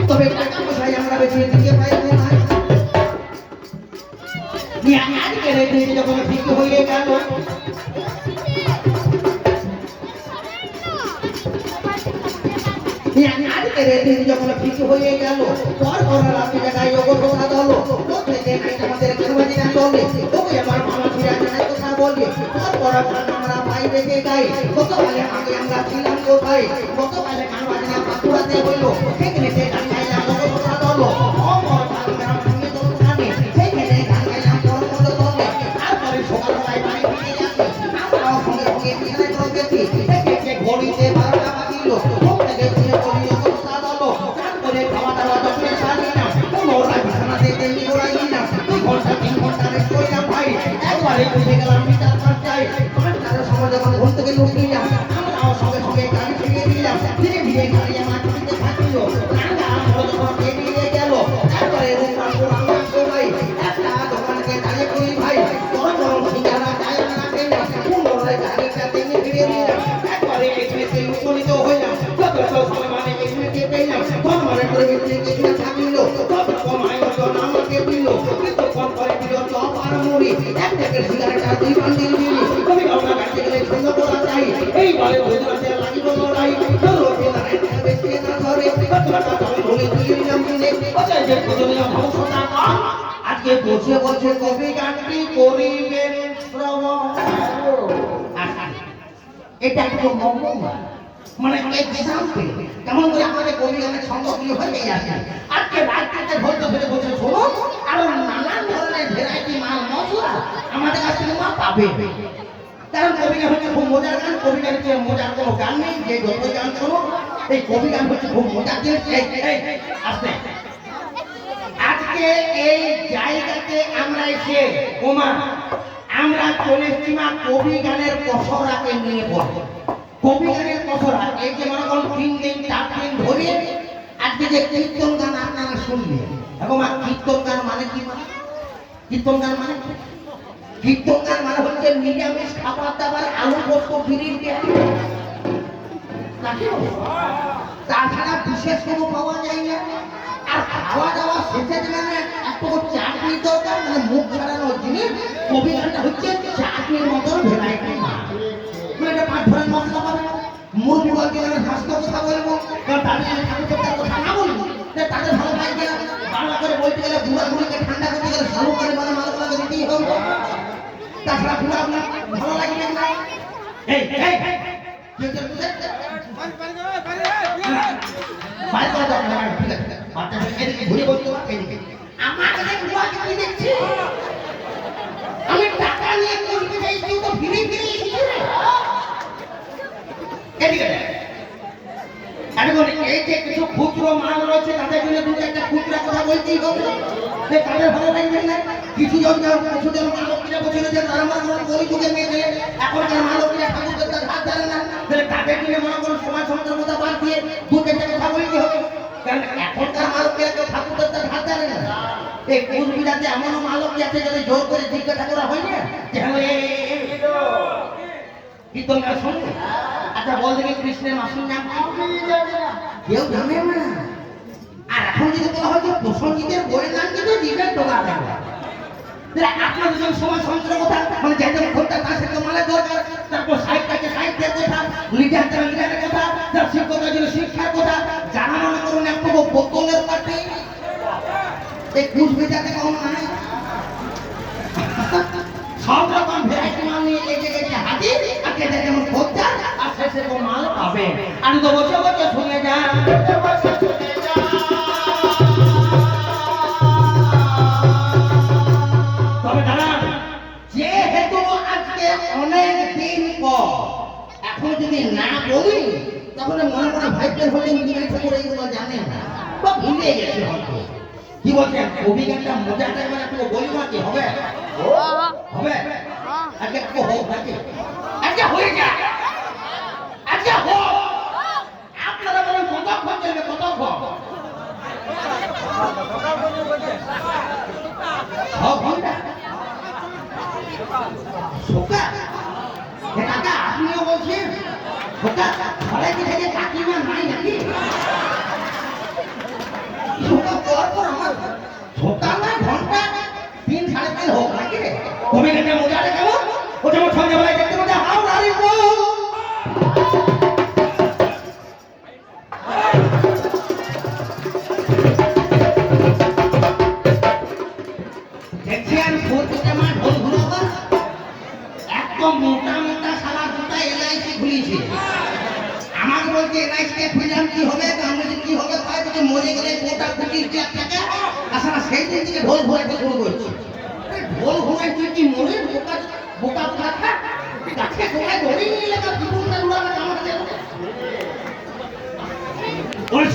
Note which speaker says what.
Speaker 1: তবে টাকা পয়সায় আমরা বেশি দিতে পারবো না। আজকে রেখে যখন ঠিক হয়ে গেল আজকে রেখে যখন ঠিক হয়ে গেল পর পর রাতে জায়গায় কথা হলো আমাদের কেরবাজি না চলে ওকে আমার মামা ছিড়া জানাই কথা বলে পর পর আমরা ভাই রেখে গাই কত কালে আগে আমরা ছিলাম গো ভাই কত কালে কারবাজি না পাকুড়াতে হইলো সেখানে সে গান গাইলাম কথা হলো অমর আমরা ভেঙে তো জানি সেখানে গান গাইলাম পর পর চলে তারপরে সকালবেলায় বাড়ি ফিরে আসি আমরাও সঙ্গে সঙ্গে বিছানায় চলে গেছি দেখে ঘড়িতে 12টা বাজিল ঘুম থেকে উঠে বলি কথা হলো তারপরে খাওয়া দাওয়া যখন সারি না পুনরায় বিছানাতে দেরি করাই না 2 ঘন্টা 3 ঘন্টা রেস্ট করলাম ভাই একবারে উঠে গেলাম বিছানা পাঁচটায় 5টার সময় যখন ঘুম থেকে উঠলাম আমরাও সঙ্গে সঙ্গে গাড়ি ফিরে দিলাম ধীরে ধীরে গাড়ি আমার পিছনে থাকছিল রাঙা আমরা যখন বেরিয়ে গেল একবারে দেখলাম ভাই একটা দোকানকে দাঁড়িয়ে করি ভাই গরম গরম সিঙ্গারা চায় না খেলাম পুনরায় গাড়িটা টেনে ফিরে দিলাম একবারে এসে উপনীত হইলাম যত সময় মানে এসে পেলাম কোন মানে করে এসে থাকল কত কমাই তো আমাকে দিল কিন্তু কোন করে দিল চপ আর মুড়ি এক প্যাকেট সিগারেট 2 বান্ডিল দিল তুমি আমরা কাছে গেলে সুন্দর করা চাই এই বলে বুঝতে লাগিব লড়াই তোর ওঠে না বেশি না ধরে কতটা আমি বলে দিলাম দিনে আচ্ছা যে প্রথমে ভবিষ্যৎটা আজকে বসে বসে কবি গানটি করিবেন শ্রবণ এটা একটু মহম্মদ মানে এক্সাম্পল কেমন করে আমাদের কবি গানের ছন্দগুলো হয়ে আসে আজকে রাত্রিতে ধৈর্য ধরে বসে শোনো আর নানান ধরনের ভ্যারাইটি মাল মশলা আমাদের কাছ থেকে মা পাবে কারণ কবি গান হচ্ছে খুব মজার গান কবি গানের চেয়ে মজার কোনো গান নেই যে যত গান শোনো এই কবি গান হচ্ছে খুব মজার জিনিস আসতে আজকে এই জায়গাতে আমরা এসে ওমা আমরা চলে এসেছি মা কবি গানের পসরাকে নিয়ে পড়বো কবি গানের পসরা এই যে মনে করুন 3 দিন 4 দিন ধরে আজকে যে কীর্তন গান আপনারা শুনলেন এবং কীর্তন গান মানে কি কীর্তন গান মানে কীর্তন গান মানে হচ্ছে নিরামিষ খাবার দাবার আলু পোস্ত বিড়ির তাছাড়া বিশেষ কোনো পাওয়া যায় না আর খাওয়া দাওয়া শেষে মানে একটু চাটনি দরকার মানে মুখ ছাড়ানোর জিনিস কবি গানটা হচ্ছে চাটনির মতন ভেরাইটি এটা পাঁচ ধরনের মশলা পাবে মুরগি বলতে গেলে স্বাস্থ্য কথা বলবো তাদের কথা না বলবো তাদের ভালো লাগবে না বাংলা করে বলতে গেলে বুড়া বুড়িকে ঠান্ডা করতে গেলে শালু করে মানে মালগুলাকে দিতেই হবে তাছাড়া বুড়া ভালো লাগবে না এই এই আমি টাকা নিয়ে করতে চাইছি তো ফিরে ফিরে এই যে কিছু খুচরো মাল রয়েছে তাদের জন্য দুটো একটা খুচরা কথা বলতেই হবে তাদের ভালো লাগবে না কিছুজন মালকীরা বসে রয়েছে তারা মনে করেন ওই যুগে মেয়েছে এখনকার মালকীরা ঠাকুরদের হাত ধরে না তাদের জন্য মনে করুন সমাজ সমাজের কথা বাদ দিয়ে দুটো একটা কথা বলতে হবে কারণ এখনকার মালকীরা কেউ ঠাকুরদের হাত ধরে না এই কুচবিড়াতে এমনও মালকী আছে যাদের জোর করে জিজ্ঞাসা করা হয় না যে কীর্তন গান শুনবে আচ্ছা বল দেখি কৃষ্ণের মাসির নাম কেউ জানে না আর এখন যদি বলা হয় যে প্রসঙ্গীদের বইয়ের নাম কিন্তু দিবেন টোকা দেবে আপনার দুজন সময় সঞ্চয়ের কথা মানে যাদের ঘন্টা তার সাথে মালের দরকার তারপর সাহিত্যকে সাহিত্যের কথা লিটারেচার লিটারের কথা যার শিক্ষকতার জন্য শিক্ষার কথা যারা মনে করুন একটু বোতলের কাটে এই কুচবিড়াতে কম নাই সব রকম ভ্যারাইটি মাল নিয়ে লেগে গেছে হাতি আর কেটে যেমন খোঁজা আর শেষে কোনো মাল পাবে আর তো বসে বসে শুনে যান তবে দাদা যেহেতু আজকে অনেক দিন পর এখন যদি না বলি তখন মনে মনে ভাইবের হলে ইংরেজি করে এগুলো জানেন না বা ভুলে গেছে হয়তো কি বলছেন কবি গানটা মজা দেয় মানে আপনি বলি না কি হবে হবে আজকে তো হোক নাকি আজকে হয়ে যায় আজকে হোক আপনারা বলেন কতক্ষণ চলবে কতক্ষণ 6 ঘন্টা সোকা কাকা আপনিও বলছেন সোকা ঘরে কি থেকে কাকিমা নাই নাকি গানটা মজা রে কেমন ও যেমন সন্ধ্যাবেলায় দেখতে মধ্যে হাওড়ারি বউ দেখছেন ফোরটিতে মা ঢোল ঘুরাবা একদম মোটা মোটা সালা দুটা এলআইসি খুলিয়েছে আমাকে বলছে এলআইসি খুললাম কি হবে আমি কি হবে তাই বলছে মরে গেলে কোটা কুটির চার টাকা আসলে সেই দিন থেকে ঢোল ঘুরাইতে শুরু করছে ঢোল ঘুরাই তুই কি মরে বোকা বোকা বোকা থাক গাছে কোথায় ধরে নিয়ে লেখা জীবনটা উড়াবে